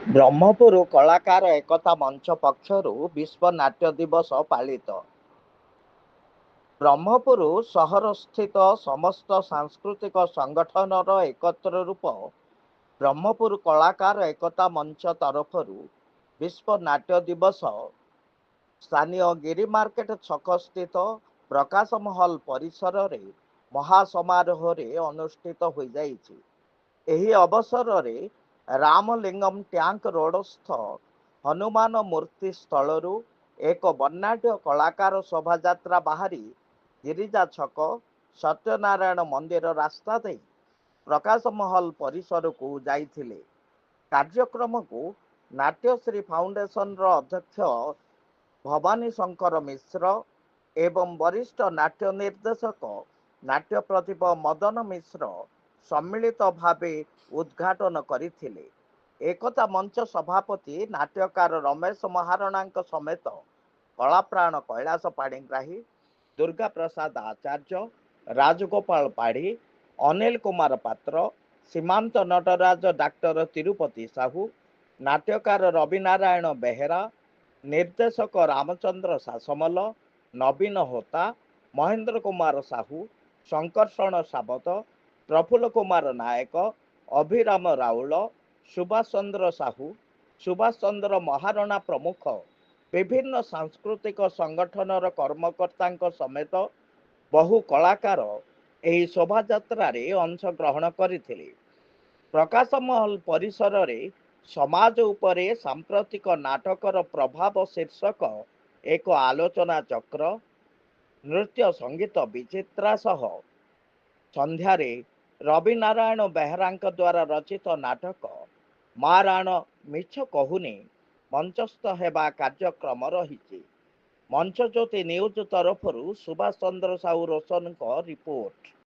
ବ୍ରହ୍ମପୁର କଳାକାର ଏକତା ମଞ୍ଚ ପକ୍ଷରୁ ବିଶ୍ୱ ନାଟ୍ୟ ଦିବସ ପାଳିତ। ବ୍ରହ୍ମପୁର ସହରସ୍ଥିତ ସମସ୍ତ ସାଂସ୍କୃତିକ ସଂଗଠନର ଏକତ୍ର ରୂପ ବ୍ରହ୍ମପୁର କଳାକାର ଏକତା ମଞ୍ଚ ତରଫରୁ ବିଶ୍ୱ ନାଟ୍ୟ ଦିବସ ସ୍ଥାନୀୟ ଗିରି ମାର୍କେଟ ଛକ ସ୍ଥିତ ପ୍ରକାଶ ମହଲ ପରିସରରେ ମହାସମାରୋହରେ ଅନୁଷ୍ଠିତ ହୋଇଯାଇଛି। ଏହି ଅବସରରେ ରାମଲିଙ୍ଗମ ଟ୍ୟାଙ୍କ ରୋଡସ୍ଥ ହନୁମାନ ମୂର୍ତ୍ତି ସ୍ଥଳରୁ ଏକ ବର୍ଣ୍ଣାଢ୍ୟ କଳାକାର ଶୋଭାଯାତ୍ରା ବାହାରି ଗିରିଜା ଛକ, ସତ୍ୟନାରାୟଣ ମନ୍ଦିର ରାସ୍ତା ଦେଇ ପ୍ରକାଶ ମହଲ ପରିସରକୁ ଯାଇଥିଲେ। କାର୍ଯ୍ୟକ୍ରମକୁ ନାଟ୍ୟଶ୍ରୀ ଫାଉଣ୍ଡେସନର ଅଧ୍ୟକ୍ଷ ଭବାନୀ ଶଙ୍କର ମିଶ୍ର ଏବଂ ବରିଷ୍ଠ ନାଟ୍ୟ ନିର୍ଦ୍ଦେଶକ ନାଟ୍ୟ ପ୍ରତିଭ ମଦନ ମିଶ୍ର ସମ୍ମିଳିତ ଭାବେ ଉଦ୍ଘାଟନ କରିଥିଲେ। ଏକତା ମଞ୍ଚ ସଭାପତି ନାଟ୍ୟକାର ରମେଶ ମହାରଣାଙ୍କ ସମେତ କଳାପ୍ରାଣ କୈଳାସ ପାଣିଗ୍ରାହୀ, ଦୁର୍ଗା ପ୍ରସାଦ ଆଚାର୍ଯ୍ୟ, ରାଜଗୋପାଳ ପାଢ଼ୀ, ଅନିଲ କୁମାର ପାତ୍ର, ସୀମାନ୍ତ ନଟରାଜ, ଡାକ୍ତର ତିରୁପତି ସାହୁ, ନାଟ୍ୟକାର ରବି ନାରାୟଣ ବେହେରା, ନିର୍ଦ୍ଦେଶକ ରାମଚନ୍ଦ୍ର ଶାସମଲ, ନବୀନ ହୋତା, ମହେନ୍ଦ୍ର କୁମାର ସାହୁ, ଶଙ୍କର୍ଷଣ ସାବତ, ପ୍ରଫୁଲ୍ଲ କୁମାର ନାୟକ, ଅଭିରାମ ରାଉଳ, ସୁଭାଷ ଚନ୍ଦ୍ର ସାହୁ, ସୁଭାଷ ଚନ୍ଦ୍ର ମହାରଣା ପ୍ରମୁଖ ବିଭିନ୍ନ ସାଂସ୍କୃତିକ ସଂଗଠନର କର୍ମକର୍ତ୍ତାଙ୍କ ସମେତ ବହୁ କଳାକାର ଏହି ଶୋଭାଯାତ୍ରାରେ ଅଂଶଗ୍ରହଣ କରିଥିଲେ। ପ୍ରକାଶ ମହଲ ପରିସରରେ ସମାଜ ଉପରେ ସାମ୍ପ୍ରତିକ ନାଟକର ପ୍ରଭାବ ଶୀର୍ଷକ ଏକ ଆଲୋଚନା ଚକ୍ର, ନୃତ୍ୟ ସଙ୍ଗୀତ ବିଚିତ୍ରା ସହ ସନ୍ଧ୍ୟାରେ ରବି ନାରାୟଣ ବେହେରାଙ୍କ ଦ୍ୱାରା ରଚିତ ନାଟକ ମା ରାଣ ମିଛ କହୁନି ମଞ୍ଚସ୍ଥ ହେବା କାର୍ଯ୍ୟକ୍ରମ ରହିଛି। ମଞ୍ଚଜ୍ୟୋତି ନ୍ୟୁଜ ତରଫରୁ ସୁଭାଷ ଚନ୍ଦ୍ର ସାହୁ ରୋଶନଙ୍କ ରିପୋର୍ଟ।